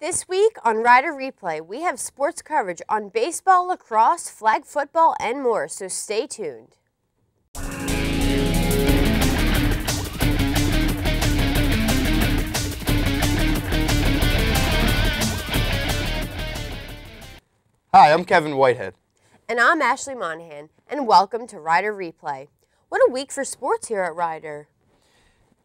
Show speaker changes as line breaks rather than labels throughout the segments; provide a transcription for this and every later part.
This week on Rider Replay, we have sports coverage on baseball, lacrosse, flag football, and more, so stay tuned.
Hi, I'm Kevin Whitehead.
And I'm Ashley Monahan, and welcome to Rider Replay. What a week for sports here at Rider.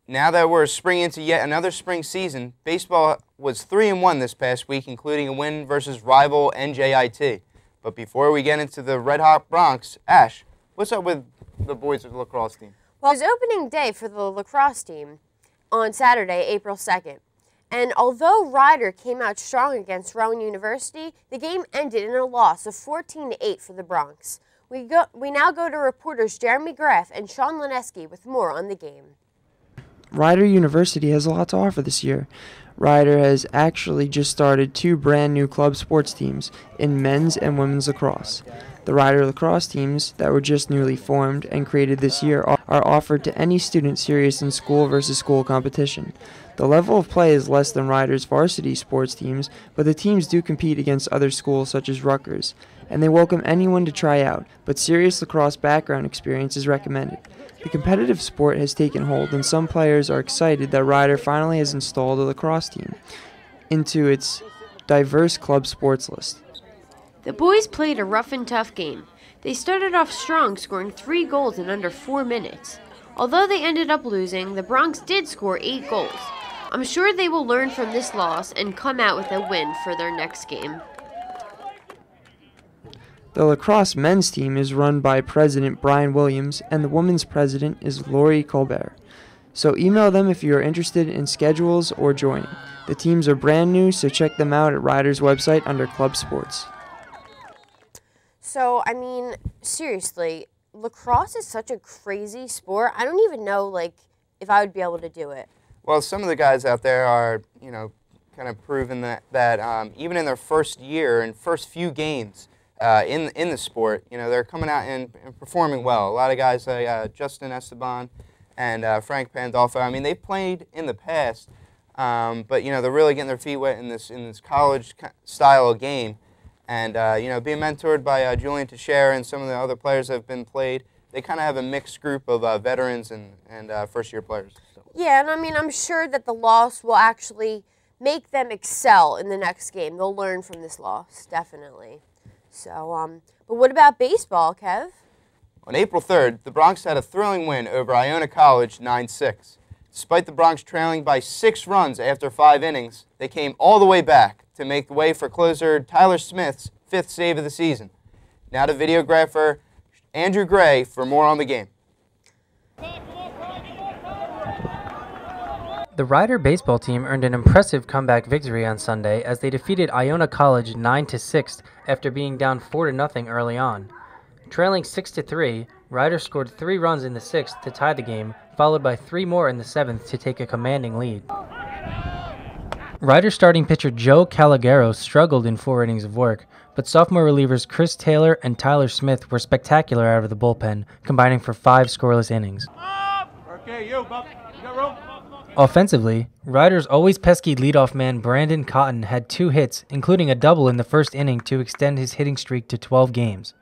Now that we're spring into yet another spring season, baseball was 3-1 this past week, including a win versus rival NJIT. But before we get into the Red Hot Bronx, Ash, what's up with the boys' lacrosse team?
Well, it was opening day for the lacrosse team on Saturday, April 2nd. And although Rider came out strong against Rowan University, the game ended in a loss of 14-8 for the Bronx. We now go to reporters Jeremy Graff and Sean Lineski with more on the game.
Rider University has a lot to offer this year. Rider has actually just started two brand new club sports teams in men's and women's lacrosse. The Rider lacrosse teams that were just newly formed and created this year are offered to any student serious in school versus school competition. The level of play is less than Rider's varsity sports teams, but the teams do compete against other schools such as Rutgers, and they welcome anyone to try out, but serious lacrosse background experience is recommended. The competitive sport has taken hold, and some players are excited that Rider finally has installed a lacrosse team into its diverse club sports list.
The boys played a rough and tough game. They started off strong, scoring 3 goals in under 4 minutes. Although they ended up losing, the Bronx did score 8 goals. I'm sure they will learn from this loss and come out with a win for their next game.
The lacrosse men's team is run by President Brian Williams, and the women's president is Lori Colbert. So email them if you are interested in schedules or joining. The teams are brand new, so check them out at Rider's website under Club Sports.
So, I mean, seriously, lacrosse is such a crazy sport. I don't even know, if I would be able to do it.
Well, some of the guys out there are, kind of proven that even in their first year and first few games in the sport, they're coming out and performing well. A lot of guys like Justin Esteban and Frank Pandolfo. I mean, they've played in the past, but they're really getting their feet wet in this college style of game. And being mentored by Julian Teixeira and some of the other players that have been played, they kind of have a mixed group of veterans and first-year players. So.
Yeah, and I mean, I'm sure that the loss will actually make them excel in the next game. They'll learn from this loss, definitely. So, but what about baseball, Kev?
On April 3rd, the Bronx had a thrilling win over Iona College 9-6. Despite the Bronx trailing by 6 runs after 5 innings, they came all the way back to make way for closer Tyler Smith's 5th save of the season. Now to videographer Andrew Gray for more on the game.
The Rider baseball team earned an impressive comeback victory on Sunday as they defeated Iona College 9-6 after being down 4-0 early on. Trailing 6-3, Rider scored 3 runs in the 6th to tie the game, followed by 3 more in the 7th to take a commanding lead. Rider starting pitcher Joe Calagero struggled in 4 innings of work, but sophomore relievers Chris Taylor and Tyler Smith were spectacular out of the bullpen, combining for 5 scoreless innings. Offensively, Rider's always pesky leadoff man Brandon Cotton had 2 hits, including a double in the first inning to extend his hitting streak to 12 games.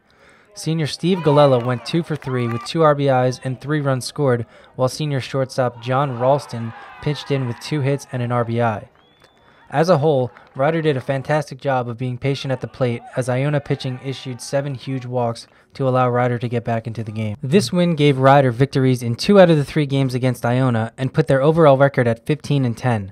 Senior Steve Galella went 2 for 3 with 2 RBIs and 3 runs scored, while senior shortstop John Ralston pitched in with 2 hits and an RBI. As a whole, Rider did a fantastic job of being patient at the plate as Iona pitching issued 7 huge walks to allow Rider to get back into the game. This win gave Rider victories in 2 out of the 3 games against Iona and put their overall record at 15-10.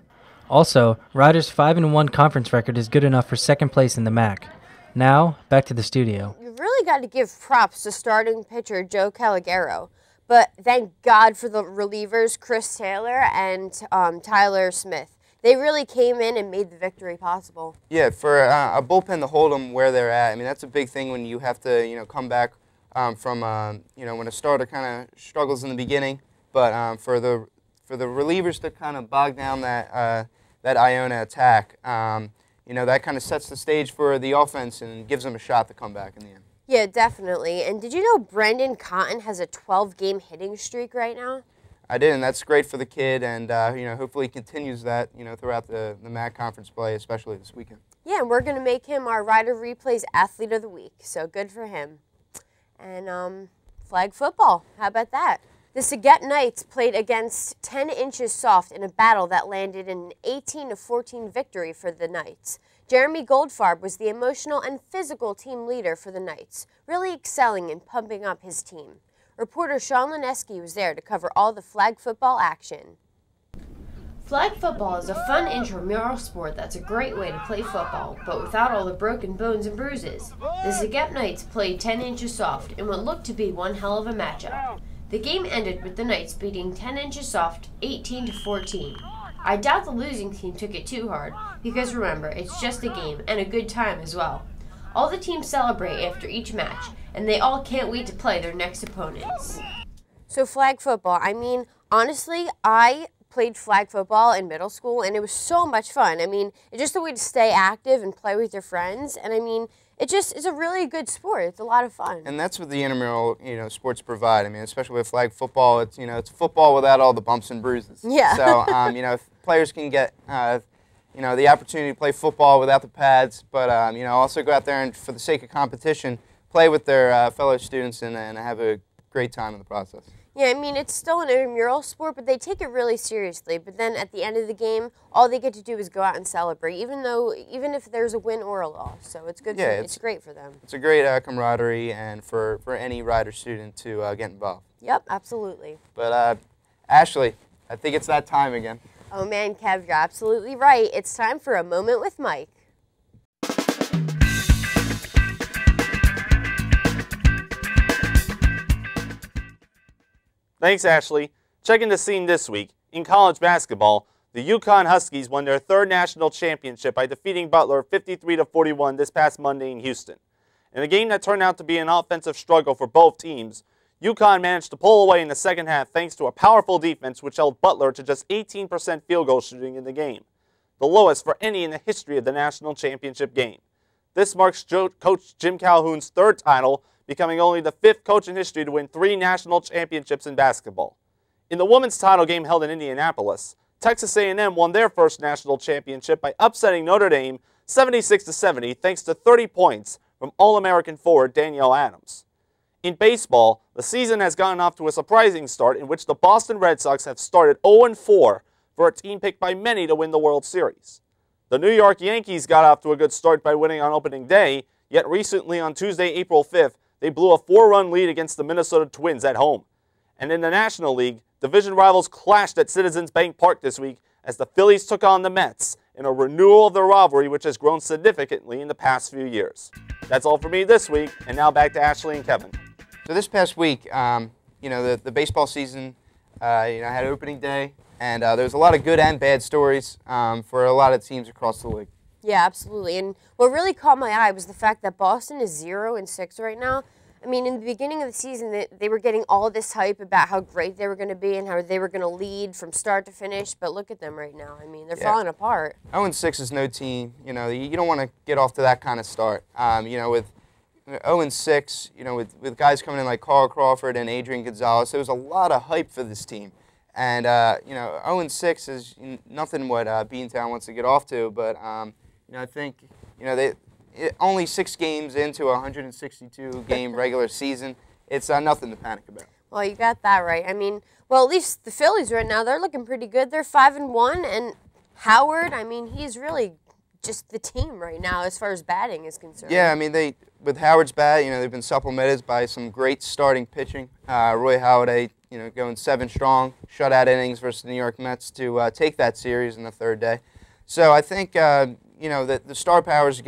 Also, Rider's 5-1 conference record is good enough for 2nd place in the MAC. Now, back to the studio.
You've really got to give props to starting pitcher Joe Calagero. But thank God for the relievers Chris Taylor and Tyler Smith. They really came in and made the victory possible.
Yeah, for a bullpen to hold them where they're at, I mean, that's a big thing when you have to, come back from, when a starter kind of struggles in the beginning. But for the relievers to kind of bog down that Iona attack, that kind of sets the stage for the offense and gives them a shot to come back in the end.
Yeah, definitely. And did you know Brandon Cotton has a 12-game hitting streak right now?
I did, and that's great for the kid, and hopefully he continues that throughout the MAC conference play, especially this weekend.
Yeah, and we're going to make him our Rider Replays Athlete of the Week, so good for him. And flag football, how about that? The Saget Knights played against 10 Inches Soft in a battle that landed in an 18-14 victory for the Knights. Jeremy Goldfarb was the emotional and physical team leader for the Knights, really excelling and pumping up his team. Reporter Sean Lineski was there to cover all the flag football action. Flag football is a fun intramural sport that's a great way to play football, but without all the broken bones and bruises. The Saget Knights played 10 Inches Soft in what looked to be one hell of a matchup. The game ended with the Knights beating 10 Inches Soft 18-14. I doubt the losing team took it too hard, because remember, it's just a game and a good time as well. All the teams celebrate after each match, and they all can't wait to play their next opponents. So flag football, I mean, honestly, I played flag football in middle school, and it was so much fun. I mean, it's just a way to stay active and play with your friends, and I mean, it's a really good sport. It's a lot of fun.
And that's what the intramural, sports provide. I mean, especially with flag football, it's, it's football without all the bumps and bruises.
Yeah.
So, if players can get, the opportunity to play football without the pads, but, also go out there and, for the sake of competition, play with their fellow students and have a great time in the process.
Yeah, I mean, it's still an intramural sport, but they take it really seriously. But then at the end of the game, all they get to do is go out and celebrate, even if there's a win or a loss. So it's good. Yeah, it's great for them.
It's a great camaraderie, and for any Rider student to get involved.
Yep, absolutely.
But Ashley, I think it's that time again.
Oh man, Kev, you're absolutely right. It's time for a moment with Mike.
Thanks, Ashley. Checking the scene this week. In college basketball, the UConn Huskies won their third national championship by defeating Butler 53-41 this past Monday in Houston. In a game that turned out to be an offensive struggle for both teams, UConn managed to pull away in the second half thanks to a powerful defense which held Butler to just 18% field goal shooting in the game, the lowest for any in the history of the national championship game. This marks Coach Jim Calhoun's third title, becoming only the fifth coach in history to win 3 national championships in basketball. In the women's title game held in Indianapolis, Texas A&M won their first national championship by upsetting Notre Dame 76-70 thanks to 30 points from All-American forward Danielle Adams. In baseball, the season has gotten off to a surprising start in which the Boston Red Sox have started 0-4 for a team picked by many to win the World Series. The New York Yankees got off to a good start by winning on opening day, yet recently on Tuesday, April 5th, they blew a 4-run lead against the Minnesota Twins at home. And in the National League, division rivals clashed at Citizens Bank Park this week as the Phillies took on the Mets in a renewal of their rivalry which has grown significantly in the past few years. That's all for me this week, and now back to Ashley and Kevin.
So this past week, the baseball season, had opening day, and there was a lot of good and bad stories for a lot of teams across the league.
Yeah, absolutely. And what really caught my eye was the fact that Boston is 0-6 right now. I mean, in the beginning of the season, they were getting all this hype about how great they were going to be and how they were going to lead from start to finish. But look at them right now. I mean, they're falling apart.
0-6 is no team. You don't want to get off to that kind of start. With 0-6, with guys coming in like Carl Crawford and Adrian Gonzalez, there was a lot of hype for this team. And 0-6 is nothing what Beantown wants to get off to. But I think only 6 games into a 162-game regular season. It's nothing to panic about.
Well, you got that right. I mean, well, at least the Phillies right now, they're looking pretty good. They're 5-1, and Howard, I mean, he's really just the team right now as far as batting is concerned.
Yeah, I mean, with Howard's bat, they've been supplemented by some great starting pitching. Roy Halladay, going 7 strong, shutout innings versus the New York Mets to take that series in the 3rd day. So I think, the star power is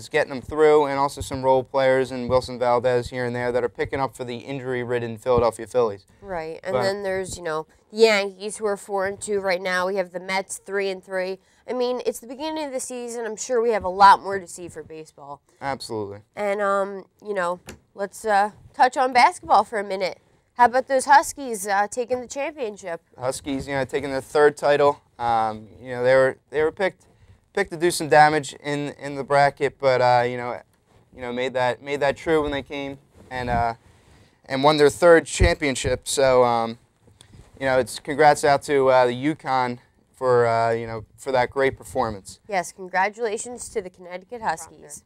getting them through, and also some role players and Wilson Valdez here and there that are picking up for the injury-ridden Philadelphia Phillies.
Right, and then there's, the Yankees who are 4-2 right now. We have the Mets 3-3. I mean, it's the beginning of the season. I'm sure we have a lot more to see for baseball.
Absolutely.
And, let's touch on basketball for a minute. How about those Huskies taking the championship?
Huskies, taking their 3rd title. They were picked to do some damage in the bracket, but made that true when they came and won their 3rd championship. So you know, it's congrats out to the UConn for you know, for that great performance.
Yes, congratulations to the Connecticut Huskies.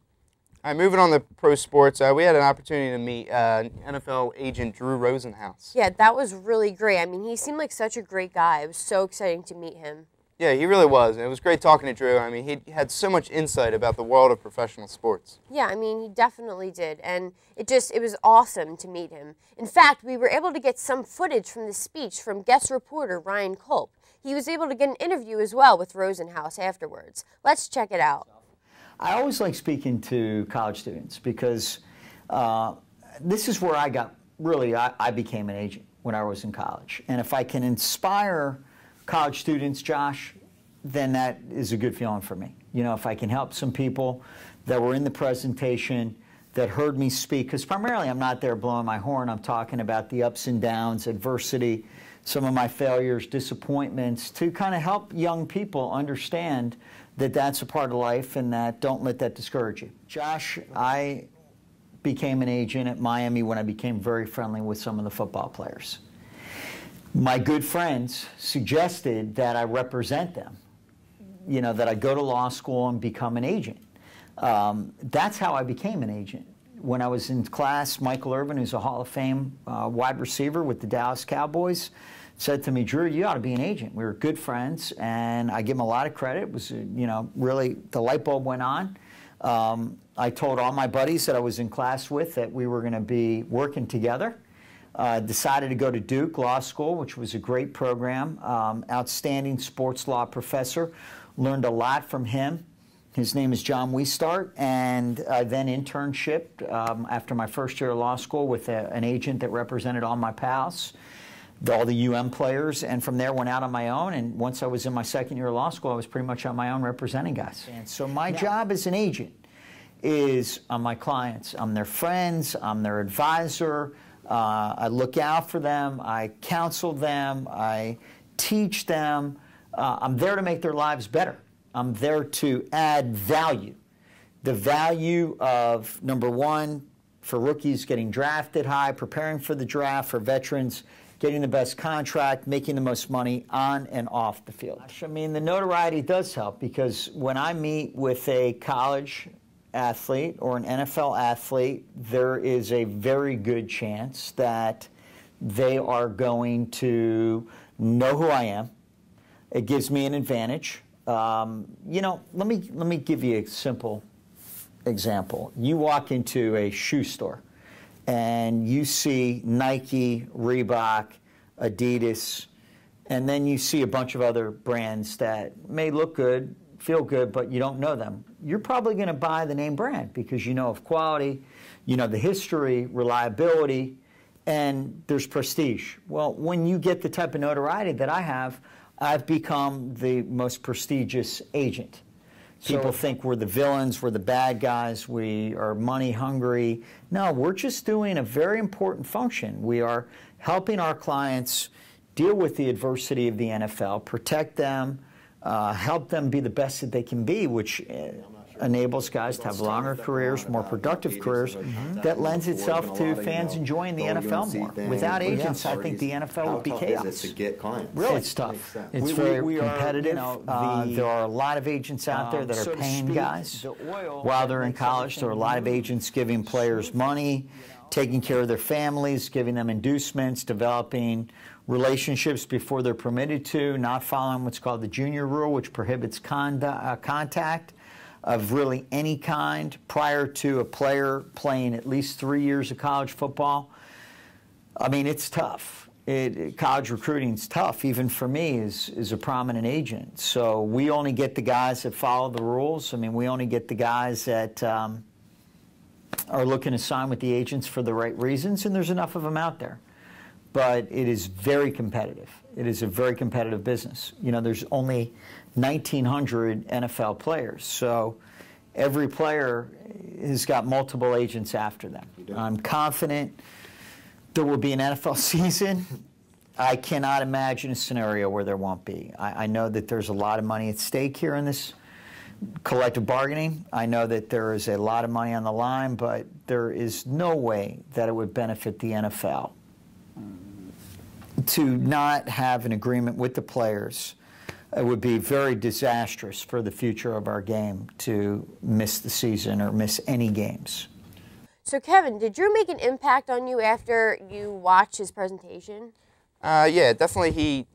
All right, moving on to pro sports, we had an opportunity to meet NFL agent Drew Rosenhaus.
Yeah, that was really great. I mean, he seemed like such a great guy. It was so exciting to meet him.
Yeah, he really was. And it was great talking to Drew. I mean, he had so much insight about the world of professional sports.
Yeah, I mean, he definitely did. And it was awesome to meet him. In fact, we were able to get some footage from the speech from guest reporter Ryan Culp. He was able to get an interview as well with Rosenhaus afterwards. Let's check it out.
I always like speaking to college students because this is where I got, really, I became an agent when I was in college. And if I can inspire college students, Josh, then that is a good feeling for me. You know, if I can help some people that were in the presentation that heard me speak, because primarily I'm not there blowing my horn, I'm talking about the ups and downs, adversity, some of my failures, disappointments, to kind of help young people understand that that's a part of life and that don't let that discourage you. Josh, I became an agent at Miami when I became very friendly with some of the football players. My good friends suggested that I represent them, you know, that I go to law school and become an agent. That's how I became an agent. When I was in class, Michael Irvin, who's a Hall of Fame wide receiver with the Dallas Cowboys, said to me, Drew, you ought to be an agent. We were good friends, and I give him a lot of credit. It was, you know, really, the light bulb went on. I told all my buddies that I was in class with that we were going to be working together. Decided to go to Duke Law School, which was a great program. Outstanding sports law professor. Learned a lot from him. His name is John Wiestart, and I then internshiped after my first year of law school with an agent that represented all my pals, all the players, and from there went out on my own. And once I was in my second year of law school, I was pretty much on my own representing guys. And so my job as an agent is on my clients. I'm their friends, I'm their advisor, I look out for them, I counsel them, I teach them. I'm there to make their lives better. I'm there to add value. The value of, number one, for rookies getting drafted high, preparing for the draft, for veterans getting the best contract, making the most money on and off the field. I mean, the notoriety does help because when I meet with a college athlete or an NFL athlete, there is a very good chance that they are going to know who I am. It gives me an advantage. You know, let me give you a simple example. You walk into a shoe store and you see Nike, Reebok, Adidas, and then you see a bunch of other brands that may look good, feel good, but you don't know them. You're probably going to buy the name brand because you know of quality, you know the history, reliability, and there's prestige. Well, when you get the type of notoriety that I have, I've become the most prestigious agent. People think we're the villains, we're the bad guys, we are money hungry. No, we're just doing a very important function. We are helping our clients deal with the adversity of the NFL, protect them, help them be the best that they can be, which enables guys to have longer careers, more productive careers. That lends itself to fans enjoying the NFL more. Without agents, I think the NFL would be chaos. Really, it's tough. It's very competitive. There are a lot of agents out there that are paying guys while they're in college. There are a lot of agents giving players money, taking care of their families, giving them inducements, developing relationships before they're permitted to, not following what's called the junior rule, which prohibits contact of really any kind prior to a player playing at least 3 years of college football. I mean, it's tough. College recruiting's tough, even for me as a prominent agent. So we only get the guys that follow the rules. I mean, we only get the guys that are looking to sign with the agents for the right reasons, and there's enough of them out there. But it is very competitive. It is a very competitive business. You know, there's only 1,900 NFL players, so every player has got multiple agents after them. I'm confident there will be an NFL season. I cannot imagine a scenario where there won't be. I know that there's a lot of money at stake here in this collective bargaining. I know that there is a lot of money on the line, but there is no way that it would benefit the NFL to not have an agreement with the players, it would be very disastrous for the future of our game to miss the season or miss any games.
So, Kevin, did Drew make an impact on you after you watched his presentation?
Yeah, definitely. He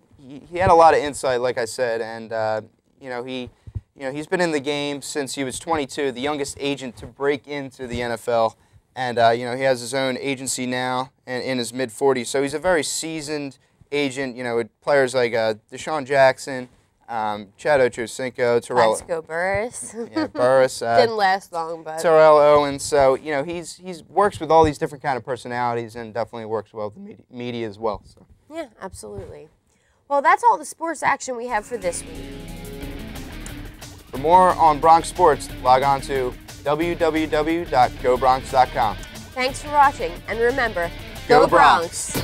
had a lot of insight, like I said, and he's been in the game since he was 22, the youngest agent to break into the NFL, and he has his own agency now and in his mid-40s. So he's a very seasoned agent. With players like Deshaun Jackson, Chad Ochocinco,
Plaxico Burress.
Yeah, Burress.
Didn't last long, but
Terrell Owens. So he's works with all these different kind of personalities, and definitely works well with the media as well. So.
Yeah, absolutely. Well, that's all the sports action we have for this week.
For more on Bronx sports, log on to www.gobronx.com.
Thanks for watching, and remember,
Go
Bronx!